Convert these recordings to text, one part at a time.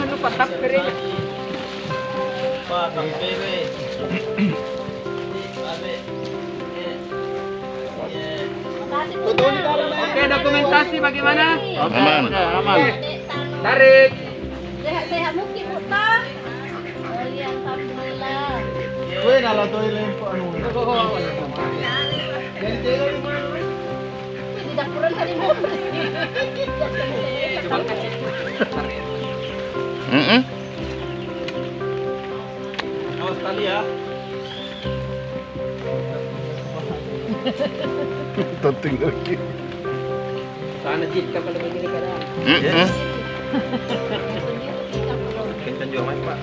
ano patap kering. Patap kering. Oke, dokumentasi bagaimana? Aman. Aman. Tarik. Sehat-sehat mungkin Bu ta. Oh iya, alhamdulillah. Weh, nala to ilem po ano. Di dapuran tadi Bu. Coba kasih. Awas tali ya. Penting lagi. Sana jika kalau begini kadang. Kencang juga main Pak.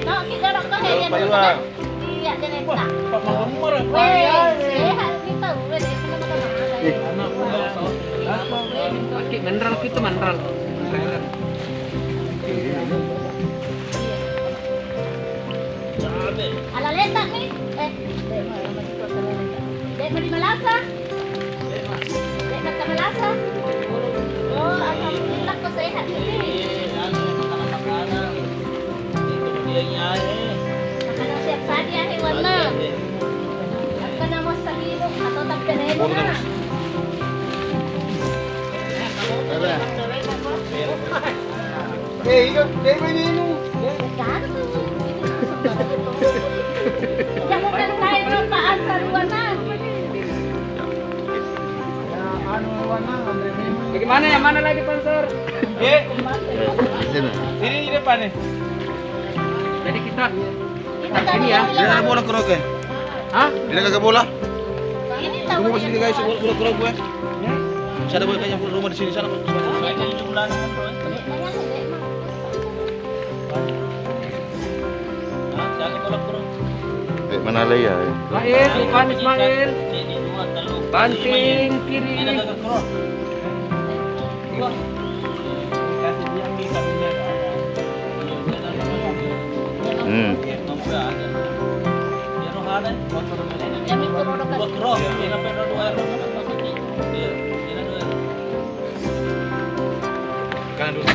No, kita rak to Halo, Pak Iwan. Iya, jangan tak. Pak Magemar apa Weh, ya? sehat kita udah dari sana Anak muda. Pakai mineral itu mineral. Ala letak nih. Dek di Malasa. Dek di Malasa. Oh, alhamdulillah kau sehat ini. Makanan siap saja hewan na. Akan nama sahilong atau tak pengen na. Jangan bukan tayo paan sa ruwanan. Bagaimana yang mana lagi sponsor? Ini di depan nih. Jadi kita Ini ya. Dia ada bola kerok kan? Hah? Dia kagak bola. Ini Kamu tahu. masih guys bola kerok gue. Saya ada bola kayaknya rumah di sini sana. Jumlah Mana lagi ya? Ismail, Ivan Ismail. Banting kiri. Kami turun Kanan dulu.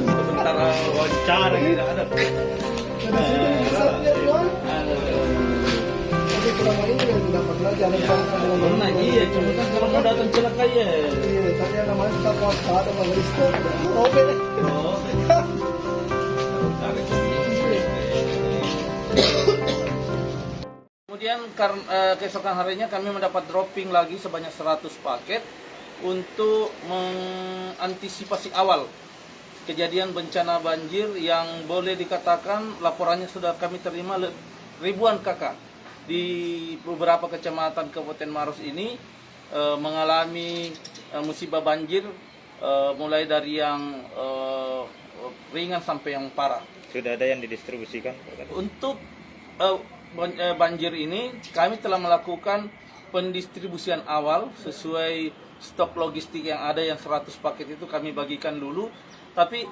Sementara wawancara kita ada. Pernah iya, cuma kan kalau mau datang celaka ya. Kemudian keesokan harinya kami mendapat dropping lagi sebanyak 100 paket untuk mengantisipasi awal kejadian bencana banjir yang boleh dikatakan laporannya sudah kami terima ribuan kakak di beberapa kecamatan Kabupaten Maros ini mengalami musibah banjir mulai dari yang ringan sampai yang parah. Sudah ada yang didistribusikan? Untuk banjir ini kami telah melakukan pendistribusian awal sesuai stok logistik yang ada, yang 100 paket itu kami bagikan dulu. Tapi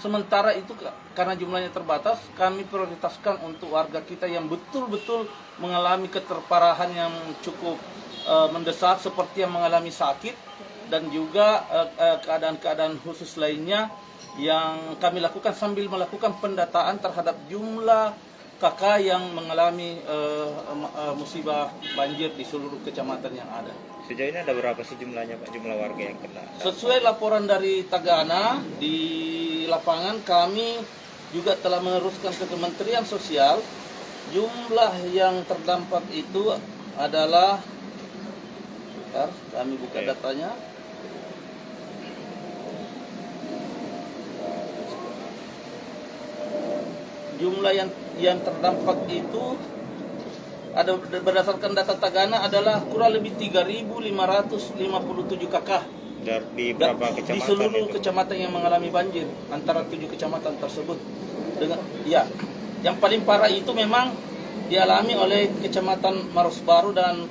sementara itu karena jumlahnya terbatas, kami prioritaskan untuk warga kita yang betul-betul mengalami keterparahan yang cukup mendesak, seperti yang mengalami sakit dan juga keadaan-keadaan khusus lainnya yang kami lakukan sambil melakukan pendataan terhadap jumlah kakak yang mengalami musibah banjir di seluruh kecamatan yang ada. Sejauh ini ada berapa sih jumlahnya Pak, jumlah warga yang kena? Sesuai laporan dari Tagana, di lapangan kami juga telah meneruskan ke Kementerian Sosial. Jumlah yang terdampak itu adalah, kami buka datanya. jumlah yang terdampak itu ada berdasarkan data Tagana adalah kurang lebih 3.557 kakak Di berapa di kecamatan seluruh itu? kecamatan yang mengalami banjir antara 7 kecamatan tersebut. Dengan ya, yang paling parah itu memang dialami oleh Kecamatan Maros Baru dan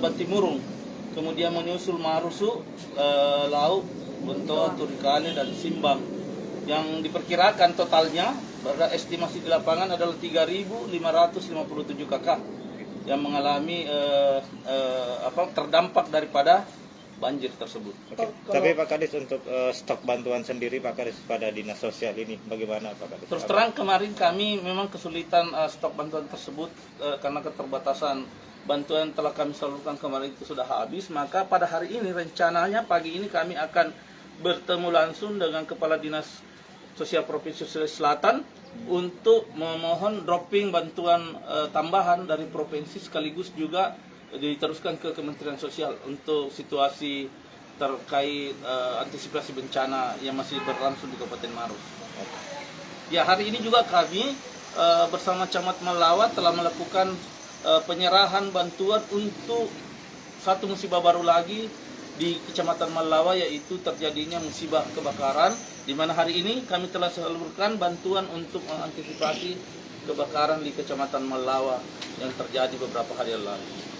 Bantimurung. Kemudian menyusul Marusu, Lauk, Bonto, Turikale dan Simbang. Yang diperkirakan totalnya pada estimasi di lapangan adalah 3.557 kakak yang mengalami terdampak daripada banjir tersebut. Oke. Tapi Pak Kadis untuk stok bantuan sendiri Pak Kadis pada dinas sosial ini bagaimana Pak Kadis? Terus terang kemarin kami memang kesulitan stok bantuan tersebut karena keterbatasan bantuan telah kami salurkan kemarin itu sudah habis. Maka pada hari ini rencananya pagi ini kami akan bertemu langsung dengan Kepala Dinas Sosial Provinsi Sulawesi Selatan untuk memohon dropping bantuan tambahan dari provinsi sekaligus juga diteruskan ke Kementerian Sosial untuk situasi terkait antisipasi bencana yang masih berlangsung di Kabupaten Maros. Ya, hari ini juga kami bersama Camat Malawa telah melakukan penyerahan bantuan untuk satu musibah baru lagi di Kecamatan Malawa, yaitu terjadinya musibah kebakaran, di mana hari ini kami telah salurkan bantuan untuk mengantisipasi kebakaran di Kecamatan Malawa yang terjadi beberapa hari lalu.